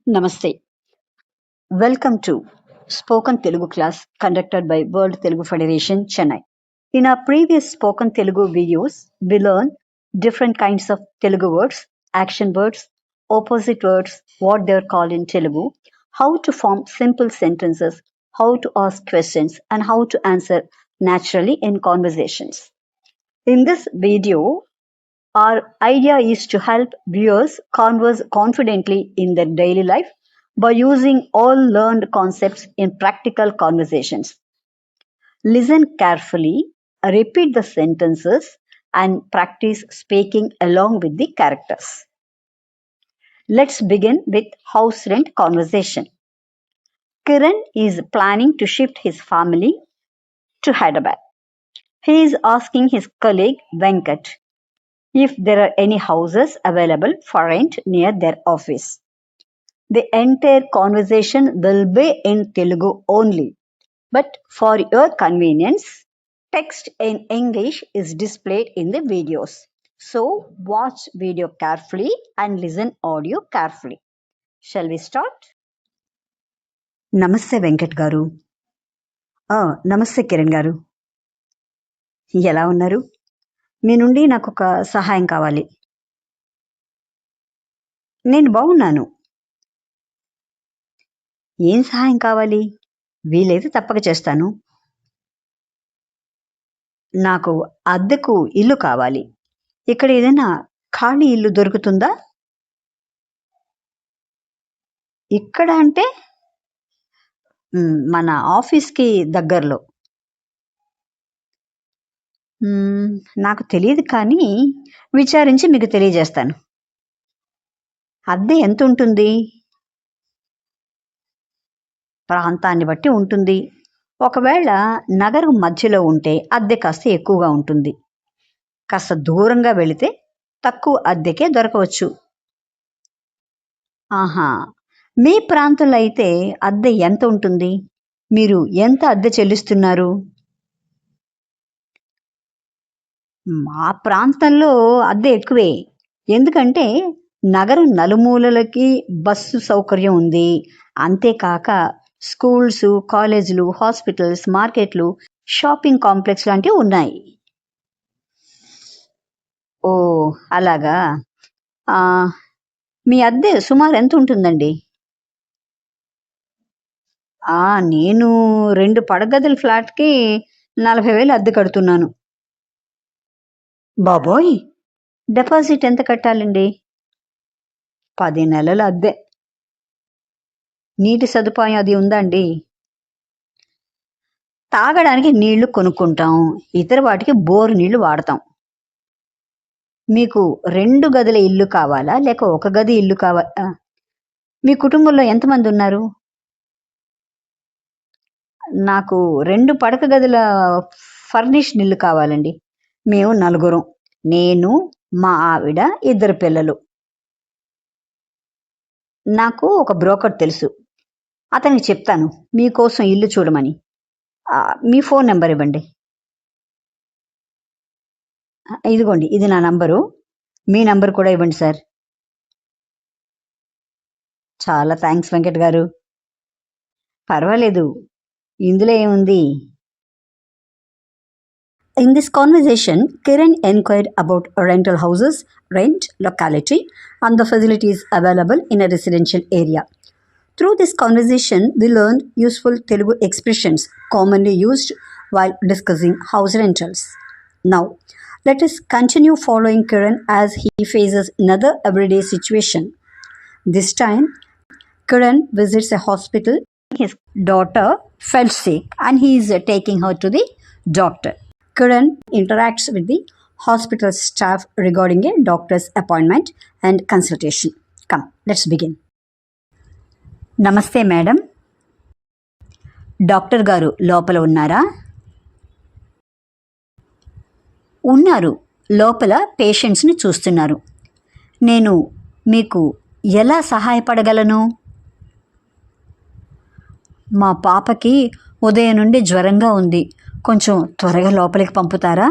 Namaste. Welcome to Spoken Telugu class conducted by World Telugu Federation, Chennai. In our previous Spoken Telugu videos, we learned different kinds of Telugu words, action words, opposite words, what they are called in Telugu, how to form simple sentences, how to ask questions, and how to answer naturally in conversations. In this video, our idea is to help viewers converse confidently in their daily life by using all learned concepts in practical conversations. Listen carefully, repeat the sentences, and practice speaking along with the characters. Let's begin with house rent conversation. Kiran is planning to shift his family to Hyderabad. He is asking his colleague Venkat if there are any houses available for rent near their office. The entire conversation will be in Telugu only, but for your convenience, text in English is displayed in the videos. So watch video carefully and listen audio carefully. Shall we start? నమస్తే వెంకట్ గారు. నమస్తే కిరణ్ గారు. ఎలా ఉన్నారు? మీ నుండి నాకు ఒక సహాయం కావాలి. నేను బాగున్నాను. ఏం సహాయం కావాలి? వీలైతే తప్పక చేస్తాను. నాకు అద్దెకు ఇల్లు కావాలి. ఇక్కడ ఏదైనా ఖాళీ ఇల్లు దొరుకుతుందా? ఇక్కడ అంటే మన ఆఫీస్కి దగ్గరలో. నాకు తెలియదు, కానీ విచారించి మీకు తెలియజేస్తాను. అద్దె ఎంత ఉంటుంది? ప్రాంతాన్ని బట్టి ఉంటుంది. ఒకవేళ నగరం మధ్యలో ఉంటే అద్దె కాస్త ఎక్కువగా ఉంటుంది. కాస్త దూరంగా వెళితే తక్కువ అద్దెకే దొరకవచ్చు. ఆహా, మీ ప్రాంతంలో అయితే అద్దె ఎంత ఉంటుంది? మీరు ఎంత అద్దె చెల్లిస్తున్నారు? మా ప్రాంతంలో అద్దె ఎక్కువే. ఎందుకంటే నగరం నలుమూలలకి బస్సు సౌకర్యం ఉంది. అంతేకాక స్కూల్స్, కాలేజీలు, హాస్పిటల్స్, మార్కెట్లు, షాపింగ్ కాంప్లెక్స్ లాంటివి ఉన్నాయి. ఓ అలాగా. మీ అద్దె సుమారు ఎంత ఉంటుందండి? నేను 2 పడగదుల ఫ్లాట్కి 40,000 అద్దె కడుతున్నాను. బాబోయ్, డిపాజిట్ ఎంత కట్టాలండి? 10 నెలల అద్దె. నీటి సదుపాయం అది ఉందా అండి? తాగడానికి నీళ్లు కొనుక్కుంటాం, ఇతర వాటికి బోరు నీళ్లు వాడతాం. మీకు 2 గదుల ఇల్లు కావాలా, లేక 1 గది ఇల్లు కావాలా? మీ కుటుంబంలో ఎంతమంది ఉన్నారు? నాకు 2 పడక గదుల ఫర్నిష్డ్ ఇల్లు కావాలండి. మేము 4. నేను, మా ఆవిడ, 2 పిల్లలు. నాకు ఒక బ్రోకర్ తెలుసు, అతనికి చెప్తాను మీకోసం ఇల్లు చూడమని. మీ ఫోన్ నెంబర్ ఇవ్వండి. ఇదిగోండి, ఇది నా నంబరు. మీ నంబర్ కూడా ఇవ్వండి సార్. చాలా థ్యాంక్స్ వెంకట్ గారు. పర్వాలేదు, ఇందులో ఏముంది? In this conversation, Kiran inquired about rental houses, rent, locality, and the facilities available in a residential area. Through this conversation, we learned useful Telugu expressions commonly used while discussing house rentals. Now, let us continue following Kiran as he faces another everyday situation. This time, Kiran visits a hospital. His daughter fell sick and he is taking her to the doctor. Kiran interacts with the hospital staff regarding a doctor's appointment and consultation. Come, let's begin. నమస్తే madam. Doctor గారు లోపల ఉన్నారా? ఉన్నారు, లోపల పేషెంట్స్ని చూస్తున్నారు. నేను మీకు ఎలా సహాయపడగలను? మా పాపకి ఉదయం నుండి జ్వరంగా ఉంది. కొంచెం త్వరగా లోపలికి పంపుతారా?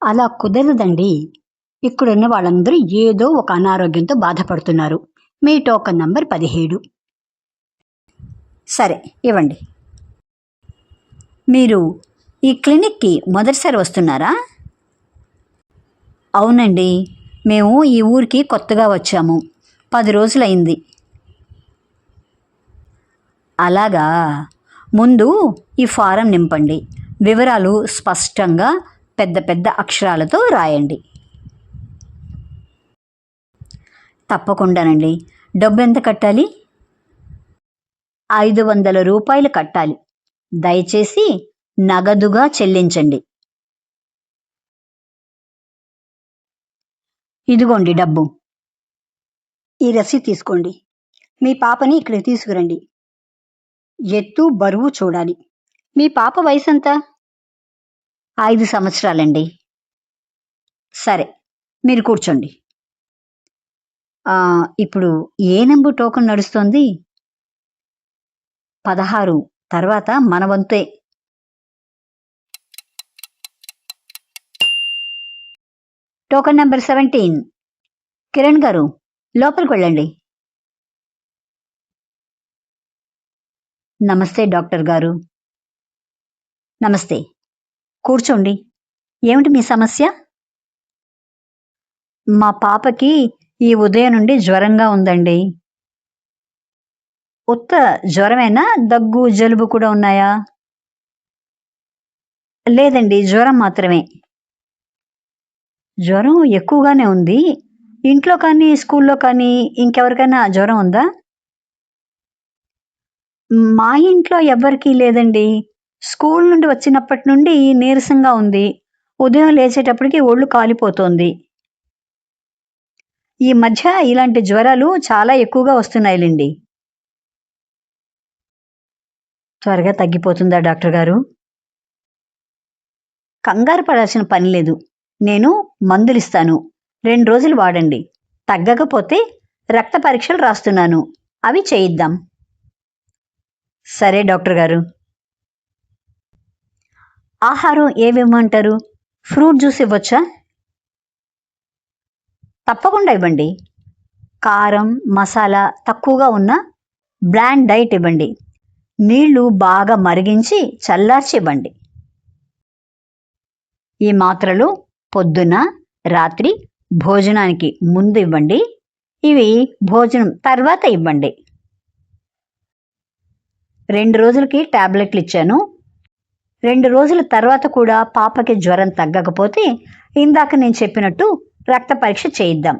అలా కుదరదండి. ఇక్కడున్న వాళ్ళందరూ ఏదో ఒక అనారోగ్యంతో బాధపడుతున్నారు. మీ టోకన్ నంబర్ 17. సరే, ఇవ్వండి. మీరు ఈ క్లినిక్కి మొదటిసారి వస్తున్నారా? అవునండి, మేము ఈ ఊరికి కొత్తగా వచ్చాము. 10 రోజులైంది. అలాగా. ముందు ఈ ఫారం నింపండి. వివరాలు స్పష్టంగా పెద్ద పెద్ద అక్షరాలతో రాయండి. తప్పకుండానండి. డబ్బు ఎంత కట్టాలి? 500 రూపాయలు కట్టాలి. దయచేసి నగదుగా చెల్లించండి. ఇదిగోండి డబ్బు. ఈ రసీదు తీసుకోండి. మీ పాపని ఇక్కడికి తీసుకురండి. ఎత్తు బరువు చూడాలి. మీ పాప వయసు ఎంత? 5 సంవత్సరాలండి. సరే, మీరు కూర్చోండి. ఇప్పుడు ఏ నెంబర్ టోకన్ నడుస్తోంది? 16. తర్వాత మన వంతే. Token number 17. కిరణ్ గారు, లోపలికి వెళ్ళండి. నమస్తే డాక్టర్ గారు. నమస్తే. కూర్చోండి. ఏమిటి మీ సమస్య? మా పాపకి ఈ ఉదయం నుండి జ్వరంగా ఉందండి. ఉత్త జ్వరమేనా? దగ్గు, జలుబు కూడా ఉన్నాయా? లేదండి, జ్వరం మాత్రమే. జ్వరం ఎక్కువగానే ఉంది. ఇంట్లో కానీ స్కూల్లో కానీ ఇంకెవరికైనా జ్వరం ఉందా? మా ఇంట్లో ఎవ్వరికీ లేదండి. స్కూల్ నుండి వచ్చినప్పటి నుండి నీరసంగా ఉంది. ఉదయం లేచేటప్పటికి ఒళ్ళు కాలిపోతోంది. ఈ మధ్య ఇలాంటి జ్వరాలు చాలా ఎక్కువగా వస్తున్నాయిలేండి. త్వరగా తగ్గిపోతుందా డాక్టర్ గారు? కంగారు పడాల్సిన పని లేదు. నేను మందులిస్తాను. 2 రోజులు వాడండి. తగ్గకపోతే రక్త పరీక్షలు రాస్తున్నాను. అవి చేయిద్దాం. సరే డాక్టర్ గారు. ఆహారం ఏమివ్వమంటారు? Fruit juice ఇవ్వచ్చా? తప్పకుండా ఇవ్వండి. కారం, మసాలా తక్కువగా ఉన్న బ్లాండ్ డైట్ ఇవ్వండి. నీళ్లు బాగా మరిగించి చల్లార్చి ఇవ్వండి. ఈ మాత్రలు పొద్దున, రాత్రి భోజనానికి ముందు ఇవ్వండి. ఇవి భోజనం తర్వాత ఇవ్వండి. 2 రోజులకి టాబ్లెట్లు ఇచ్చాను. 2 రోజుల తర్వాత కూడా పాపకి జ్వరం తగ్గకపోతే ఇందాక నేను చెప్పినట్టు రక్త పరీక్ష చేయిద్దాం.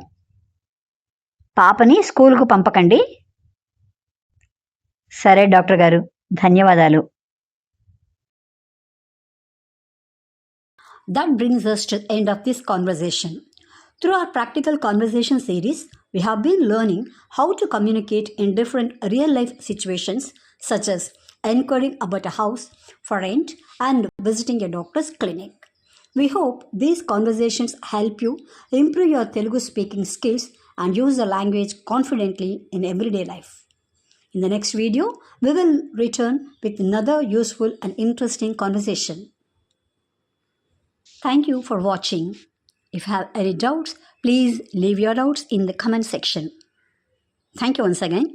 పాపని స్కూల్కు పంపకండి. సరే డాక్టర్ గారు, ధన్యవాదాలు. That brings us to the end of this conversation. Through our practical conversation series, we have been learning how to communicate in different real-life situations, such as inquiring about a house for rent and visiting a doctor's clinic. We hope these conversations help you improve your Telugu speaking skills and use the language confidently in everyday life. In the next video, we will return with another useful and interesting conversation. Thank you for watching. If you have any doubts, please leave your doubts in the comment section. Thank you once again.